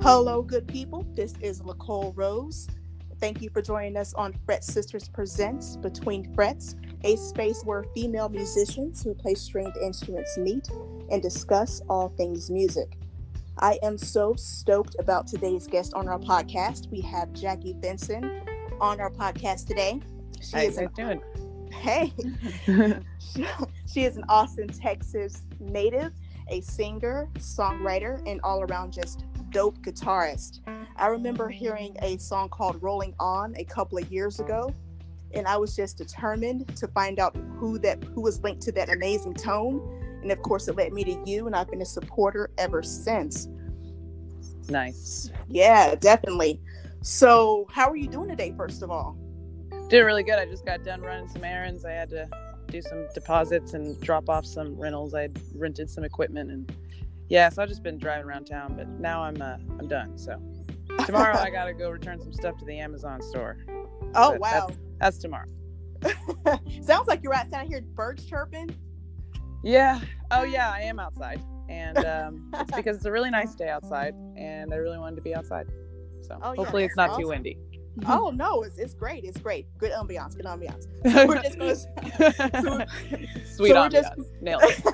Hello, good people. This is Nicole Rose. Thank you for joining us on Fret Sisters Presents Between Frets, a space where female musicians who play stringed instruments meet and discuss all things music. I am so stoked about today's guest on our podcast. We have Jackie Venson on our podcast today. How you doing? Hey. She is an Austin, Texas native, a singer, songwriter, and all-around just dope guitarist. I remember hearing a song called Rolling On a couple of years ago, and I was just determined to find out who was linked to that amazing tone. And of course, it led me to you, and I've been a supporter ever since. Nice. Yeah, definitely. So how are you doing today, first of all? Doing really good. I just got done running some errands. I had to do some deposits and drop off some rentals. I had rented some equipment, and so I've just been driving around town, but now I'm done. So tomorrow I gotta go return some stuff to the Amazon store. Oh, but wow. That's tomorrow. Sounds like you're outside. I hear birds chirping. Yeah. Oh yeah, I am outside. And it's because it's a really nice day outside, and I really wanted to be outside. So hopefully it's not too windy. Oh no, it's great. It's great. Good ambiance. So we're just gonna sweet ambiance. Nailed it.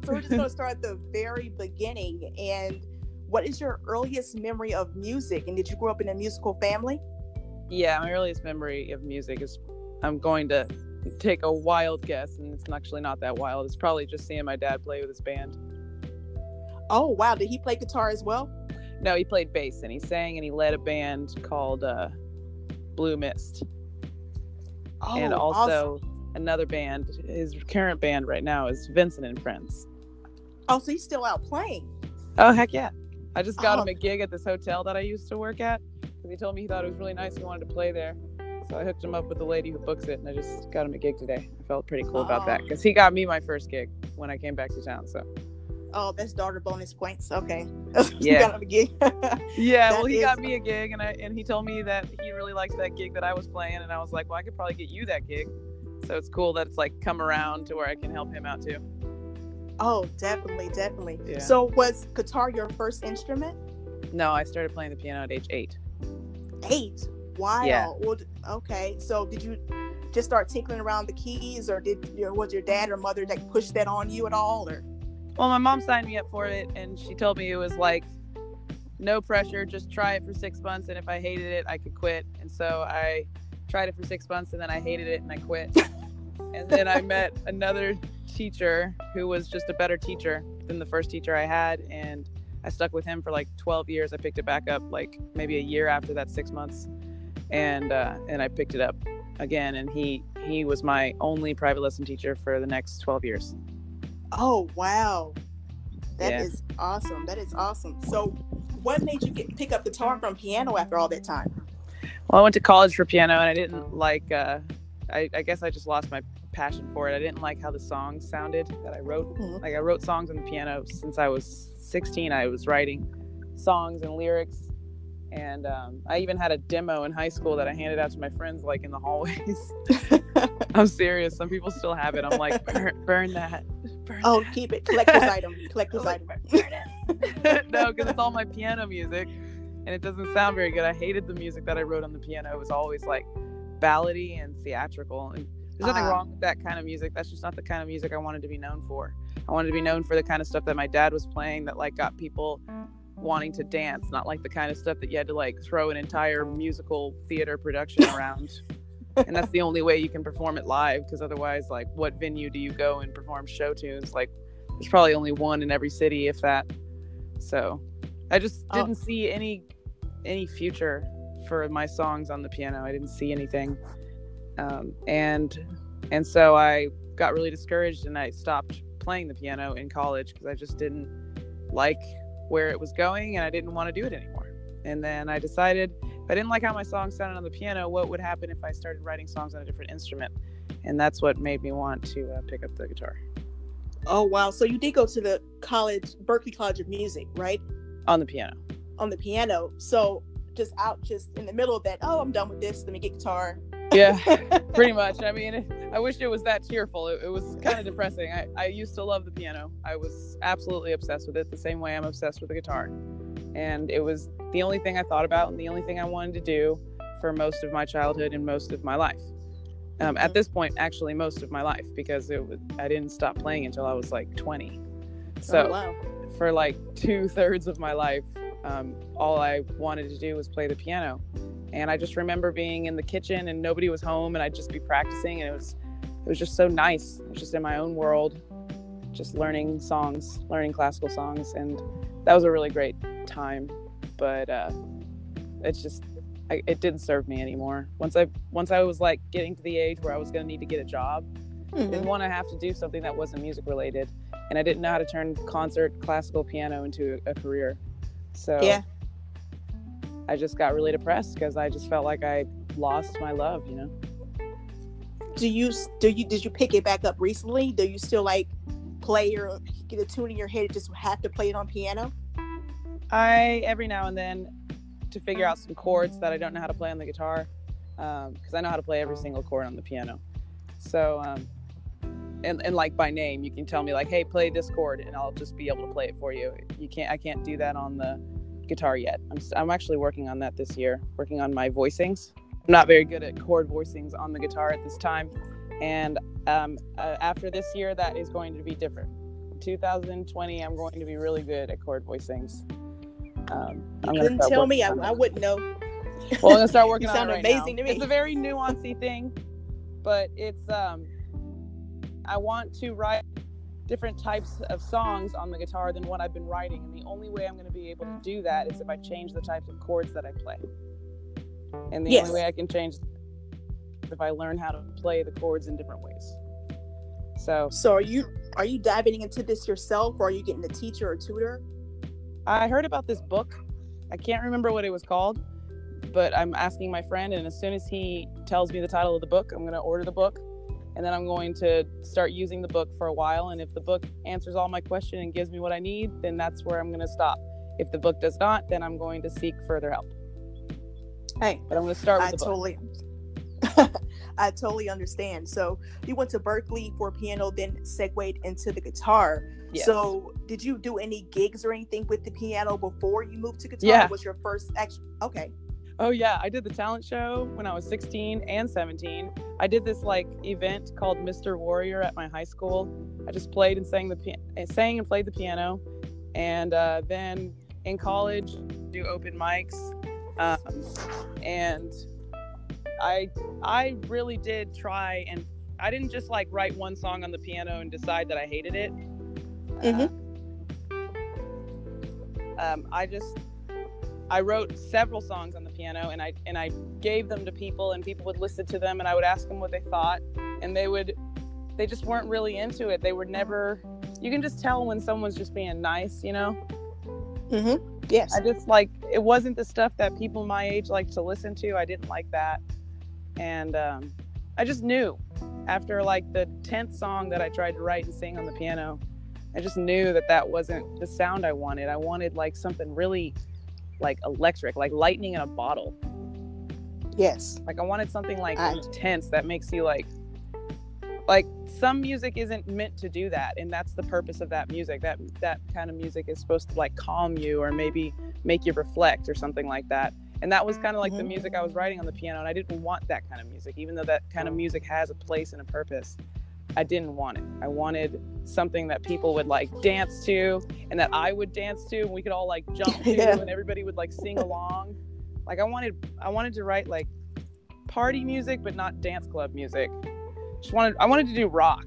So we're just gonna start at the very beginning. And what is your earliest memory of music? And did you grow up in a musical family? Yeah, my earliest memory of music is, I'm going to take a wild guess, and it's actually not that wild. It's probably just seeing my dad play with his band. Oh wow, did he play guitar as well? No, he played bass, and he sang, and he led a band called Blue Mist. Oh, and also awesome. Another band, his current band right now is Vincent and Friends. Oh, so he's still out playing? Oh, heck yeah. I just got him a gig at this hotel that I used to work at, because he told me he thought it was really nice, he wanted to play there. So I hooked him up with the lady who books it, and I just got him a gig today. I felt pretty cool about that, because he got me my first gig when I came back to town, so... Oh, that's daughter bonus points. Okay. Yeah. Got him a gig. Yeah, well, he got me a gig, and he told me that he really liked that gig that I was playing, and I was like, well, I could probably get you that gig. So it's cool that it's like come around to where I can help him out too. Oh, definitely. Yeah. So was guitar your first instrument? No, I started playing the piano at age 8. 8? Wow. Yeah. Well, okay. So did you just start tinkling around the keys, or was your dad or mother that pushed that on you at all, or? Well, my mom signed me up for it, and she told me it was like, no pressure, just try it for 6 months, and if I hated it, I could quit. And so I tried it for 6 months, and then I hated it, and I quit. And then I met another teacher who was just a better teacher than the first teacher I had, and I stuck with him for like 12 years. I picked it back up like maybe a year after that 6 months, and I picked it up again, and he was my only private lesson teacher for the next 12 years. Oh, wow. That is awesome. So what made you pick up guitar from piano after all that time? Well, I went to college for piano, and I didn't like, I guess I just lost my passion for it. I didn't like how the songs sounded that I wrote. Mm-hmm. Like, I wrote songs on the piano since I was 16. I was writing songs and lyrics. And I even had a demo in high school that I handed out to my friends, like in the hallways. I'm serious. Some people still have it. I'm like, burn that. Keep it. Collector's item. Burn it. No, because it's all my piano music, and it doesn't sound very good. I hated the music that I wrote on the piano. It was always like ballady and theatrical. And there's nothing wrong with that kind of music. That's just not the kind of music I wanted to be known for. I wanted to be known for the kind of stuff that my dad was playing that like got people wanting to dance, not like the kind of stuff that you had to like throw an entire musical theater production around. And that's the only way you can perform it live, because otherwise, like, what venue do you go and perform show tunes? Like, there's probably only one in every city, if that. So I just didn't see any future for my songs on the piano. I didn't see anything, and so I got really discouraged, and I stopped playing the piano in college because I just didn't like where it was going, and I didn't want to do it anymore. And then I decided, if I didn't like how my songs sounded on the piano, what would happen if I started writing songs on a different instrument? And that's what made me want to pick up the guitar. Oh, wow. So you did go to the Berklee College of Music, right? On the piano. On the piano. So just in the middle of that, I'm done with this, let me get guitar. Yeah, pretty much. I mean, I wish it was that cheerful. It was kind of depressing. I used to love the piano. I was absolutely obsessed with it, the same way I'm obsessed with the guitar. And it was the only thing I thought about and the only thing I wanted to do for most of my childhood and most of my life. At this point, actually, most of my life, because I didn't stop playing until I was like 20. So for like 2/3 of my life, all I wanted to do was play the piano. And I just remember being in the kitchen and nobody was home and I'd just be practicing, and it was just so nice. I was just in my own world, just learning songs, learning classical songs, and that was a really great time. But it didn't serve me anymore. Once I was like getting to the age where I was going to need to get a job, I didn't want to have to do something that wasn't music related, and I didn't know how to turn concert classical piano into a career. So I just got really depressed because I just felt like I lost my love, you know. Did you pick it back up recently? Do you still like play or get a tune in your head and just have to play it on piano? I every now and then, to figure out some chords that I don't know how to play on the guitar, because I know how to play every single chord on the piano. So and like by name, you can tell me like, hey, play this chord, and I'll just be able to play it for you. I can't do that on the guitar yet. I'm actually working on that this year, working on my voicings. I'm not very good at chord voicings on the guitar at this time, and after this year, that is going to be different. 2020, I'm going to be really good at chord voicings. You couldn't tell me, I wouldn't know. Well, I'm gonna start working on it right amazing now. To me. It's a very nuancey thing, but it's I want to write different types of songs on the guitar than what I've been writing, and the only way I'm going to be able to do that is if I change the types of chords that I play. And the only way I can change is if I learn how to play the chords in different ways. So are you diving into this yourself, or are you getting a teacher or tutor? I heard about this book. I can't remember what it was called, but I'm asking my friend, and as soon as he tells me the title of the book, I'm going to order the book, and then I'm going to start using the book for a while. And if the book answers all my questions and gives me what I need, then that's where I'm going to stop. If the book does not, then I'm going to seek further help. Hey, but I'm going to start with the book. I totally understand. So you went to Berklee for piano, then segued into the guitar. Yes. So did you do any gigs or anything with the piano before you moved to guitar? Yeah. Was your first okay. Oh yeah, I did the talent show when I was 16 and 17. I did this like event called Mr. Warrior at my high school. I just played and sang and played the piano, and then in college do open mics, and I really did try, and I didn't just like write one song on the piano and decide that I hated it. I wrote several songs on the piano, and I gave them to people, and people would listen to them, and I would ask them what they thought, and they just weren't really into it. They were never. You can just tell when someone's just being nice, you know. Yes. I just it wasn't the stuff that people my age like to listen to. I didn't like that, and I just knew after like the 10th song that I tried to write and sing on the piano, I just knew that wasn't the sound I wanted. I wanted like something really like electric, like lightning in a bottle. Yes. Like I wanted something like intense that makes you like some music isn't meant to do that, and that's the purpose of that music. That kind of music is supposed to like calm you or maybe make you reflect or something like that. And that was kind of like the music I was writing on the piano, and I didn't want that kind of music, even though that kind of music has a place and a purpose. I didn't want it. I wanted something that people would like dance to, and that I would dance to, and we could all like jump to, and everybody would like sing along. Like I wanted to write like party music, but not dance club music. I wanted to do rock,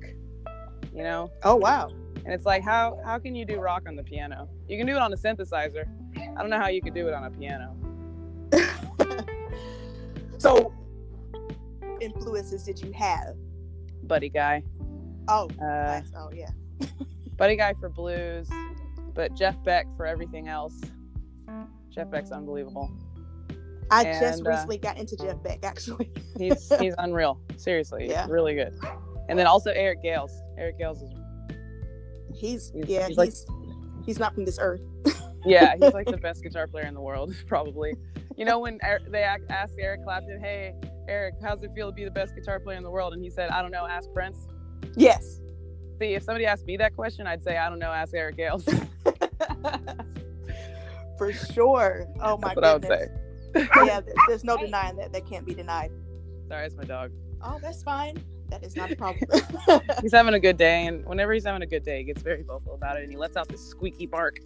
you know? Oh wow. And it's like, how can you do rock on the piano? You can do it on a synthesizer. I don't know how you could do it on a piano. So, influences did you have? Buddy Guy. Oh, nice. Oh yeah. Buddy Guy for blues, but Jeff Beck for everything else. Jeff Beck's unbelievable. I just recently got into Jeff Beck, actually. he's unreal. Seriously, yeah. He's really good. And then also Eric Gales. Eric Gales is. He's not from this earth. Yeah, he's like the best guitar player in the world, probably. You know, when they asked Eric Clapton, "Hey, Eric, how's it feel to be the best guitar player in the world?" And he said, "I don't know, ask Prince." Yes. See, if somebody asked me that question, I'd say, "I don't know, ask Eric Gales." For sure. Oh my That's what goodness. I would say. Yeah, there's no denying that. That can't be denied. Sorry, it's my dog. Oh, that's fine. That is not a problem. He's having a good day, and whenever he's having a good day, he gets very vocal about it, and he lets out this squeaky bark.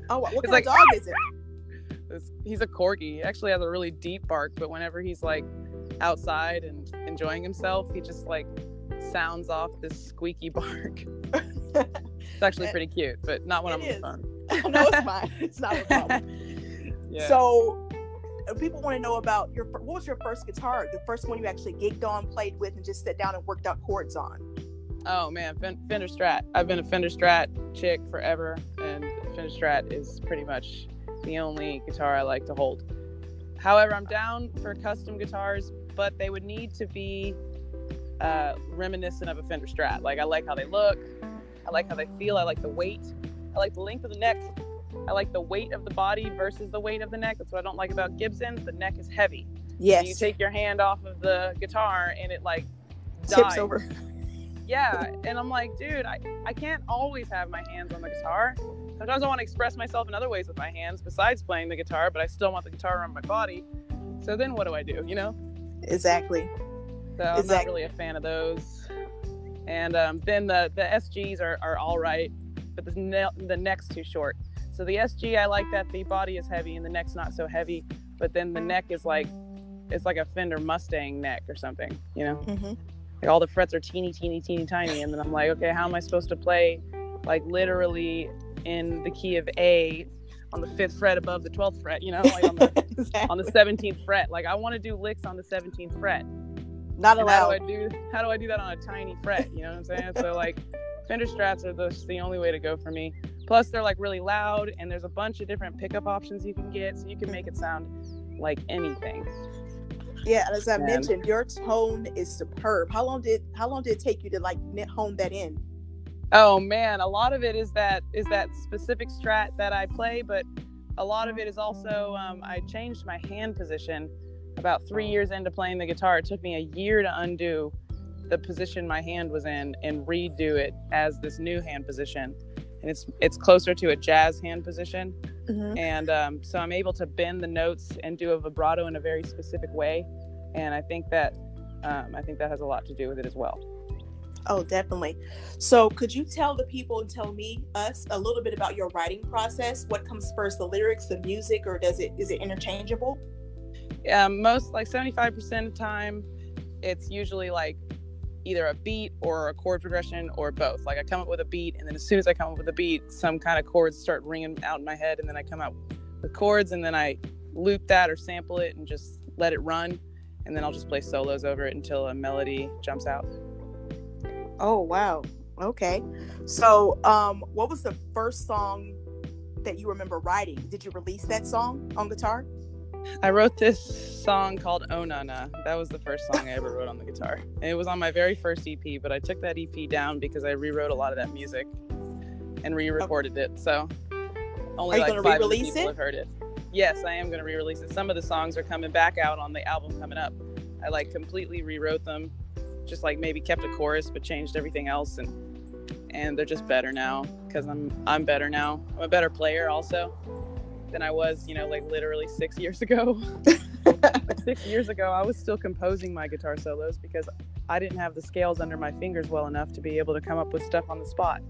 Oh, what kind like, of dog is it? He's a corgi. He actually has a really deep bark, but whenever he's like outside and enjoying himself, he just like sounds off this squeaky bark. It's actually pretty cute, but not when I'm on the phone. No, it's fine. It's not a problem. Yeah. So people want to know about what was your first guitar, the first one you actually gigged on, played with, and just sat down and worked out chords on? Oh man, Fender Strat. I've been a Fender Strat chick forever, and Fender Strat is pretty much the only guitar I like to hold. However, I'm down for custom guitars, but they would need to be reminiscent of a Fender Strat. Like, I like how they look, I like how they feel, I like the weight, I like the length of the neck, I like the weight of the body versus the weight of the neck. That's what I don't like about Gibsons. The neck is heavy. Yes. You take your hand off of the guitar and it like tips over. Yeah, and I'm like, dude, I can't always have my hands on the guitar. Sometimes I want to express myself in other ways with my hands besides playing the guitar, but I still want the guitar on my body. So then what do I do, you know? Exactly. So I'm not really a fan of those. And then the SGs are all right, but the neck's too short. So the SG, I like that the body is heavy and the neck's not so heavy, but then the neck is like, it's like a Fender Mustang neck or something, you know? Mm-hmm. Like all the frets are teeny, tiny. And then I'm like, okay, how am I supposed to play like literally in the key of A on the 5th fret above the 12th fret, you know, like on the, exactly. on the 17th fret. Like I want to do licks on the 17th fret. Not allowed. How do I do that on a tiny fret? You know what I'm saying? So like Fender Strats are the only way to go for me. Plus they're like really loud and there's a bunch of different pickup options you can get, so you can make it sound like anything. Yeah, as I mentioned, your tone is superb. How long did it take you to like hone that in? Oh man, a lot of it is that specific Strat that I play, but a lot of it is also I changed my hand position about 3 years into playing the guitar. It took me a year to undo the position my hand was in and redo it as this new hand position, and it's closer to a jazz hand position. Mm-hmm. And so I'm able to bend the notes and do a vibrato in a very specific way, and I think that has a lot to do with it as well. Oh, definitely. So could you tell the people and tell us a little bit about your writing process? What comes first, the lyrics, the music, or is it interchangeable? Most, like 75% of the time, it's usually like either a beat or a chord progression or both. Like I come up with a beat, and then as soon as I come up with a beat, some kind of chords start ringing out in my head, and then I come out with chords, and then I loop that or sample it and just let it run, and then I'll just play solos over it until a melody jumps out. Oh, wow. Okay. So what was the first song that you remember writing? Did you release that song on guitar? I wrote this song called Oh Nana. That was the first song I ever wrote on the guitar. And it was on my very first EP, but I took that EP down because I rewrote a lot of that music and re-recorded it. So only like 5 people have heard it. Yes, I am going to re-release it. Some of the songs are coming back out on the album coming up. I like completely rewrote them, just like maybe kept a chorus but changed everything else, and they're just better now because I'm better now. I'm a better player also than I was, you know, like literally 6 years ago. Like 6 years ago, I was still composing my guitar solos because I didn't have the scales under my fingers well enough to be able to come up with stuff on the spot.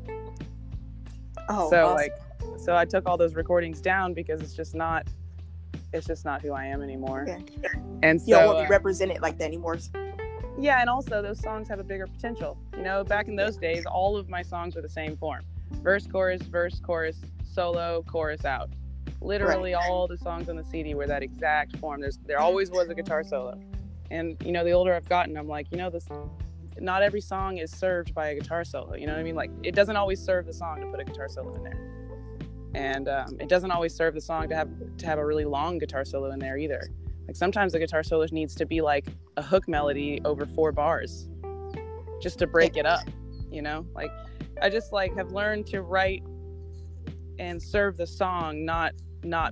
Oh, so awesome. So I took all those recordings down because it's just not who I am anymore. Okay. And so you don't want to be represented like that anymore. Yeah, and also those songs have a bigger potential. You know, back in those days, all of my songs were the same form: verse, chorus, solo, chorus, out. Literally all the songs on the CD were that exact form. There always was a guitar solo. And, you know, the older I've gotten, I'm like, you know, not every song is served by a guitar solo. You know what I mean? Like, it doesn't always serve the song to put a guitar solo in there. And it doesn't always serve the song to have a really long guitar solo in there either. Like, sometimes the guitar solo needs to be like a hook melody over 4 bars just to break it up, you know? Like, I just like have learned to write and serve the song, not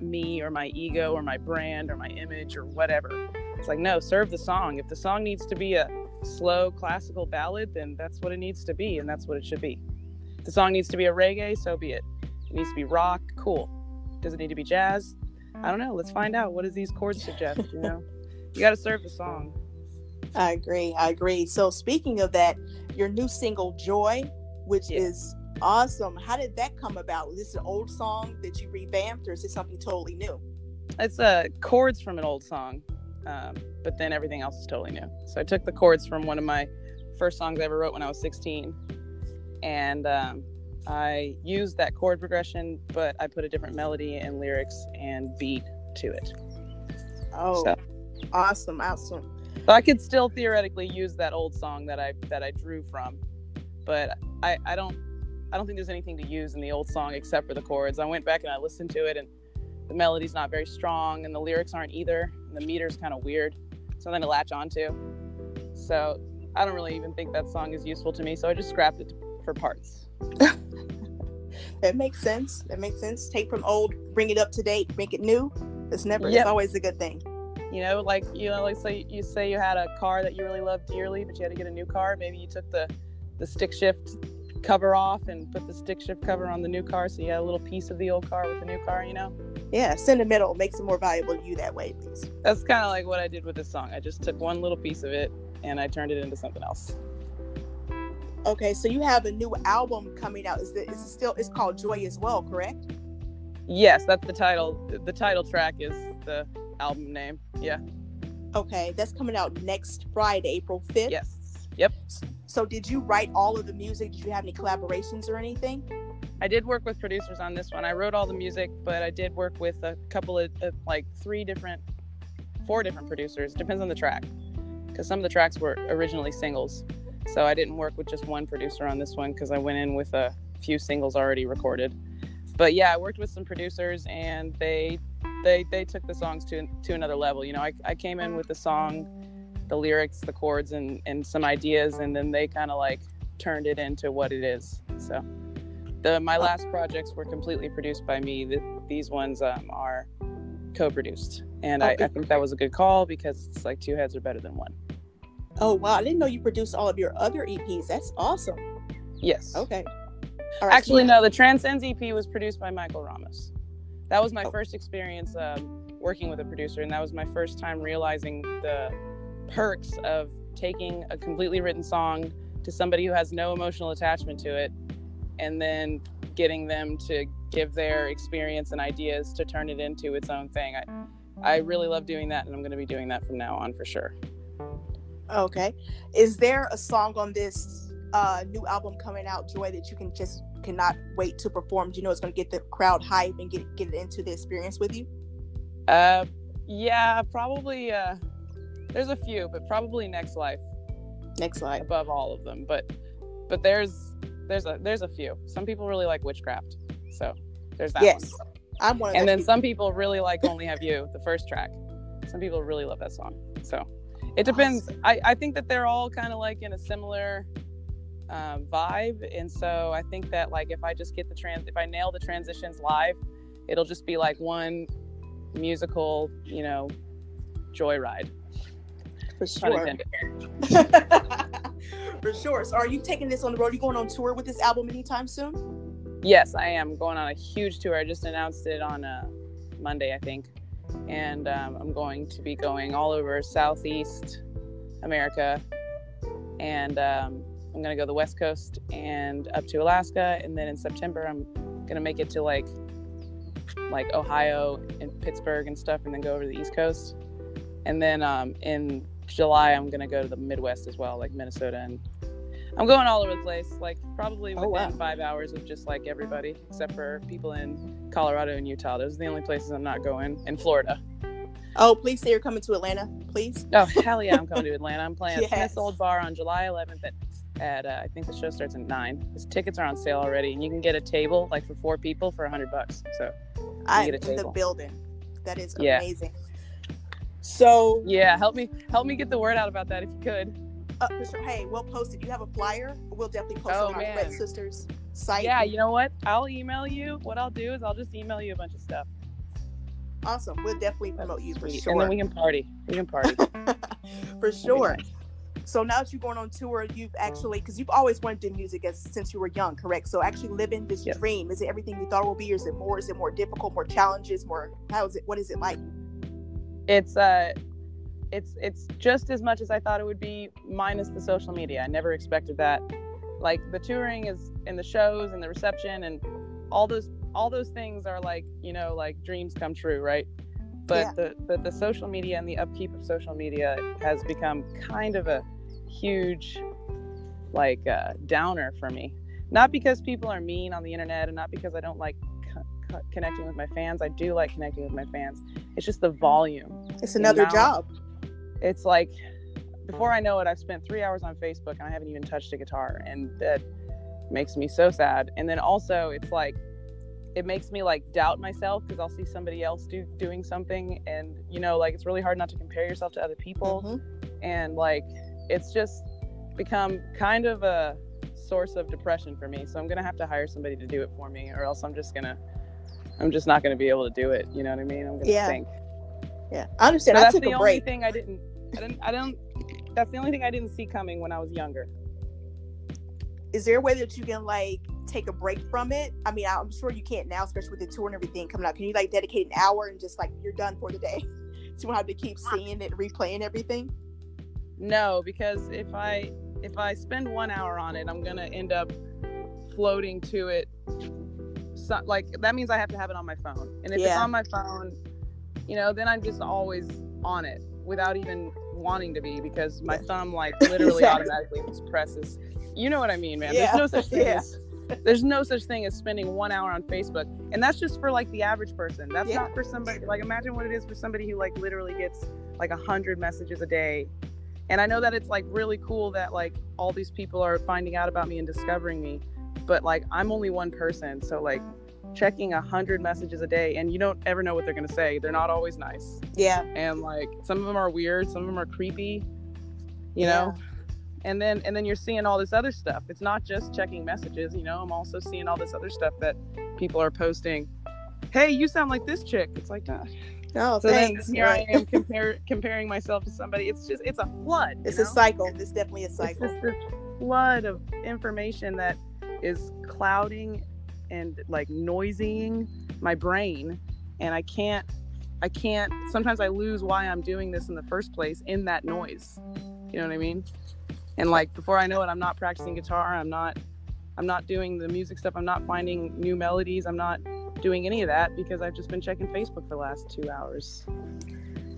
me or my ego or my brand or my image or whatever. It's like, no, serve the song. If the song needs to be a slow classical ballad, then that's what it needs to be, and that's what it should be. If the song needs to be a reggae, so be it. It needs to be rock, cool. Does it need to be jazz? I don't know. Let's find out. What does these chords suggest? You know, you got to serve the song. I agree. So speaking of that, your new single Joy, which is awesome. How did that come about? Was this an old song that you revamped, or is this something totally new? It's chords from an old song, but then everything else is totally new. So I took the chords from one of my first songs I ever wrote when I was 16, and I used that chord progression, but I put a different melody and lyrics and beat to it. Oh, so. Awesome. So I could still theoretically use that old song that I drew from, but I don't think there's anything to use in the old song except for the chords. I went back and I listened to it, and the melody's not very strong, and the lyrics aren't either, and the meter's kind of weird, something to latch onto. So I don't really even think that song is useful to me, so I just scrapped it for parts. That makes sense. Take from old, bring it up to date, make it new. It's always a good thing. Like say you had a car that you really loved dearly, but you had to get a new car. Maybe you took the stick shift cover off and put the stick shift cover on the new car, so you had a little piece of the old car with the new car, Yeah, sentimental makes it more valuable to you that way, at least. That's kind of like what I did with this song. I just took one little piece of it and I turned it into something else. Okay, so you have a new album coming out. It's called Joy as well, correct? Yes, that's the title. The title track is the album name. Yeah. Okay, that's coming out next Friday, April 5th. Yes. Yep. So did you write all of the music? Did you have any collaborations or anything? I did work with producers on this one. I wrote all the music, but I did work with a couple of four different producers. Depends on the track, because some of the tracks were originally singles. So I didn't work with just one producer on this one because I went in with a few singles already recorded. But yeah, I worked with some producers, and they took the songs to another level. I came in with the song, the lyrics, the chords, and some ideas, and then they kind of like turned it into what it is. So my last projects were completely produced by me. These ones are co-produced, and I think that was a good call, because it's like two heads are better than one. Oh wow, I didn't know you produced all of your other EPs. That's awesome. Yes. Okay. All right, actually, no, the Transcends EP was produced by Michael Ramos. That was my first experience working with a producer, and that was my first time realizing the perks of taking a completely written song to somebody who has no emotional attachment to it, and then getting them to give their experience and ideas to turn it into its own thing. I really love doing that, and I'm going to be doing that from now on for sure. Okay. Is there a song on this new album coming out, Joy, that you cannot wait to perform? Do you know it's going to get the crowd hype and get it into the experience with you? Yeah, probably. There's a few, but probably Next Life. Next Life above all of them, but there's a few. Some people really like Witchcraft, so there's that one. I'm one of and those then people. Some people really like Only Have You, the first track. Some people really love that song, so it depends. Awesome. I think that they're all kind of like in a similar vibe, and so I think that like if I just get if I nail the transitions live, it'll just be like one musical, joyride. For sure. For sure. So are you taking this on the road? Are you going on tour with this album anytime soon? Yes, I am going on a huge tour. I just announced it on Monday, I think. And I'm going to be going all over Southeast America. And I'm going to go the West Coast and up to Alaska. And then in September, I'm going to make it to like Ohio and Pittsburgh and stuff, and then go over to the East Coast. And then in July, I'm going to go to the Midwest as well, like Minnesota. And I'm going all over the place, like probably within 5 hours of just like everybody, except for people in Colorado and Utah. Those are the only places I'm not going. In Florida. Oh, please say you're coming to Atlanta, please. Oh, hell yeah, I'm coming to Atlanta. I'm playing at Smith's Old Bar on July 11th at I think the show starts at 9. The tickets are on sale already, and you can get a table like for 4 people for $100. So I'm in the building. That is amazing. So yeah, help me get the word out about that if you could. For sure. Hey, we'll post it. You have a flyer? We'll definitely post it on our Red Sisters site. Yeah, you know what? I'll email you. What I'll do is I'll just email you a bunch of stuff. Awesome. We'll definitely promote you for sure. And then we can party. For sure. Nice. So now that you're going on tour, you've actually, because you've always wanted to do music since you were young, correct? So actually living this dream, is it everything you thought it would be, or is it more difficult, more challenges, what is it like? It's just as much as I thought it would be, minus the social media. I never expected that. Like the touring is, and the shows and the reception and all those things are like, you know, like dreams come true, right? But the social media and the upkeep of social media has become kind of a huge like downer for me. Not because people are mean on the internet, and not because I don't like connecting with my fans. I do like connecting with my fans. It's just the volume. It's another job. It's like, before I know it, I've spent 3 hours on Facebook and I haven't even touched a guitar, and that makes me so sad. And then also it's like, it makes me like doubt myself, because I'll see somebody else doing something, and you know, like, it's really hard not to compare yourself to other people. And like, it's just become kind of a source of depression for me. So I'm gonna have to hire somebody to do it for me, or else I'm just not gonna be able to do it, you know what I mean? I'm gonna think. Yeah, I understand. So I that's took the a only break. thing that's the only thing I didn't see coming when I was younger. Is there a way that you can like take a break from it? I mean, I'm sure you can't now, especially with the tour and everything coming out. Can you like dedicate an hour and just like, you're done for the day, so you don't have to keep seeing it, replaying everything? No, because if I spend 1 hour on it, I'm gonna end up floating to it. So, like, that means I have to have it on my phone, and if it's on my phone, you know, then I'm just always on it without even wanting to be, because my thumb like literally automatically just presses. You know what I mean, man? There's no such thing as there's no such thing as spending 1 hour on Facebook, and that's just for like the average person. That's not for somebody, like, imagine what it is for somebody who like literally gets like 100 messages a day. And I know that it's like really cool that like all these people are finding out about me and discovering me, but like, I'm only one person, so like checking 100 messages a day, and you don't ever know what they're gonna say. They're not always nice. And like, some of them are weird, some of them are creepy, you know. And then you're seeing all this other stuff. It's not just checking messages, you know. I'm also seeing all this other stuff that people are posting. Hey, you sound like this chick. It's like, oh, so thanks. Then here I am comparing myself to somebody. It's a flood. It's a cycle. It's definitely a cycle. It's just this flood of information that is clouding and like noisying my brain, and I can't. Sometimes I lose why I'm doing this in the first place in that noise. You know what I mean? And like, before I know it, I'm not practicing guitar. I'm not doing the music stuff. I'm not finding new melodies. I'm not doing any of that because I've just been checking Facebook for the last 2 hours.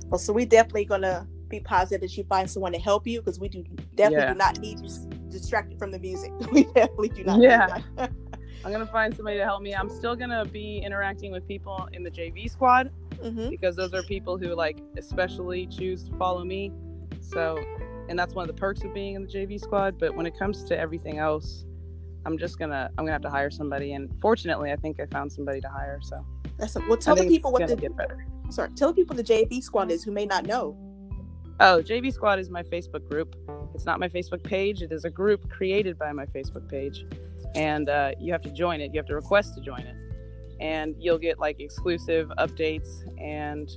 Well, so we definitely gonna be positive that you find someone to help you, because we do not need you distracted from the music. We definitely do not. Yeah. I'm gonna find somebody to help me. I'm still gonna be interacting with people in the JV squad, because those are people who like especially choose to follow me. So, and that's one of the perks of being in the JV squad. But when it comes to everything else, I'm gonna have to hire somebody. And fortunately, I think I found somebody to hire. So tell the people what get better. Tell the people the JV squad is, who may not know. Oh, JV squad is my Facebook group. It's not my Facebook page. It is a group created by my Facebook page, and you have to join it. You have to request to join it, and you'll get like exclusive updates. And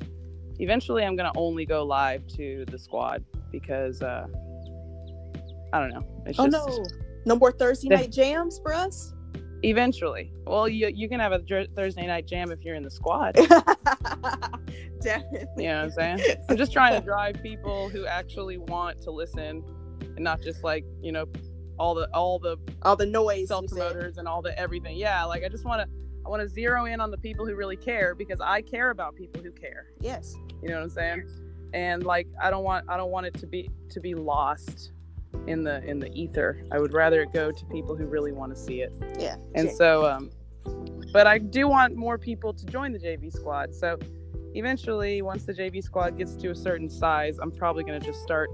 eventually, I'm gonna only go live to the squad, because I don't know. It's no more Thursday night jams for us. Eventually, well, you can have a Thursday night jam if you're in the squad. Definitely. You know what I'm saying? I'm just trying to drive people who actually want to listen, and not just like, you know, all the noise, self promoters and all the everything. Yeah, like I want to zero in on the people who really care, because I care about people who care. Yes. You know what I'm saying? And like, I don't want it to be lost in the ether. I would rather it go to people who really want to see it. Yeah. And so but I do want more people to join the JV squad. So eventually, once the JV squad gets to a certain size, I'm probably going to just start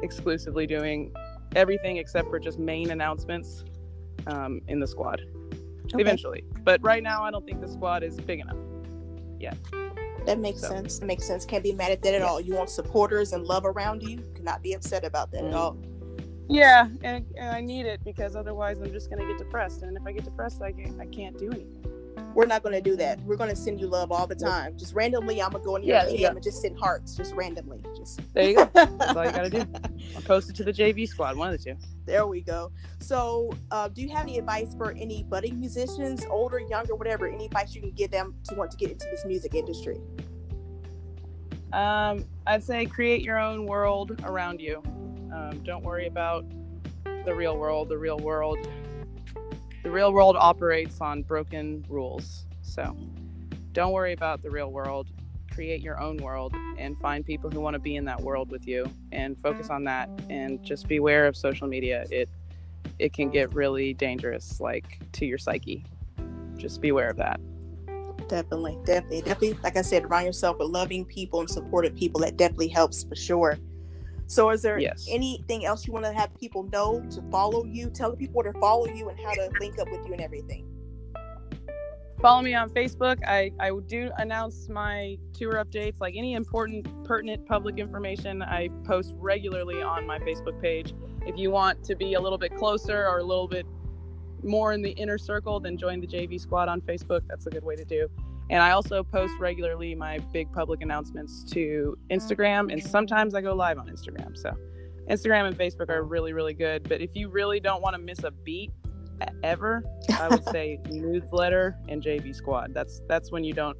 exclusively doing everything except for just main announcements in the squad. Okay. Eventually. But right now, I don't think the squad is big enough yet. That makes sense. That makes sense. Can't be mad at that at all. You want supporters and love around you. Cannot be upset about that at all. Yeah, and I need it, because otherwise I'm just going to get depressed. And if I get depressed, I can't do anything. We're not going to do that. We're going to send you love all the time. Just randomly, I'm going to go in your DM and just send hearts, just randomly. Just there you go. That's all you got to do. I'll post it to the JV squad, one of the two. There we go. So, do you have any advice for any budding musicians, older, younger, whatever? Any advice you can give them to want to get into this music industry? I'd say create your own world around you. Don't worry about the real world. The real world operates on broken rules. So don't worry about the real world. Create your own world and find people who want to be in that world with you and focus on that, and just beware of social media. It can get really dangerous, like, to your psyche. Just beware of that. Definitely. Like I said, surround yourself with loving people and supportive people. That definitely helps for sure. So is there anything else you want to have people know to follow you? Tell the people where to follow you and how to link up with you and everything. Follow me on Facebook. I do announce my tour updates, like any important, pertinent public information. I post regularly on my Facebook page. If you want to be a little bit closer or a little bit more in the inner circle, then join the JV squad on Facebook. That's a good way to do. And I also post regularly my big public announcements to Instagram, and sometimes I go live on Instagram. So Instagram and Facebook are really, really good. But if you really don't want to miss a beat ever, I would say newsletter and JV squad. That's when you don't,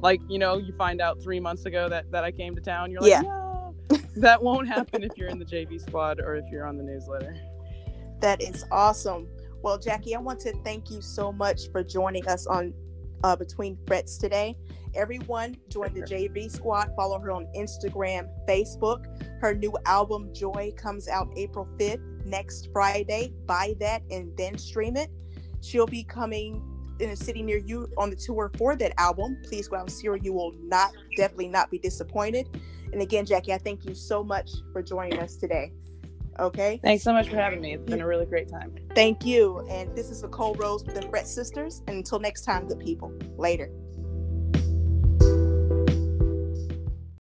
like, you find out 3 months ago that I came to town. You're like, no, that won't happen if you're in the JV squad or if you're on the newsletter. That is awesome. Well, Jackie, I want to thank you so much for joining us on Between Frets today. Everyone, join the JV squad. Follow her on Instagram, Facebook. Her new album, Joy, comes out April 5th, next Friday. Buy that and then stream it. She'll be coming in a city near you on the tour for that album. Please go out and see her. You will definitely not be disappointed. And again, Jackie, I thank you so much for joining us today. Okay. Thanks so much for having me. It's been a really great time. Thank you. And this is Nicole Rose with the Fret Sisters. And until next time, good people. Later.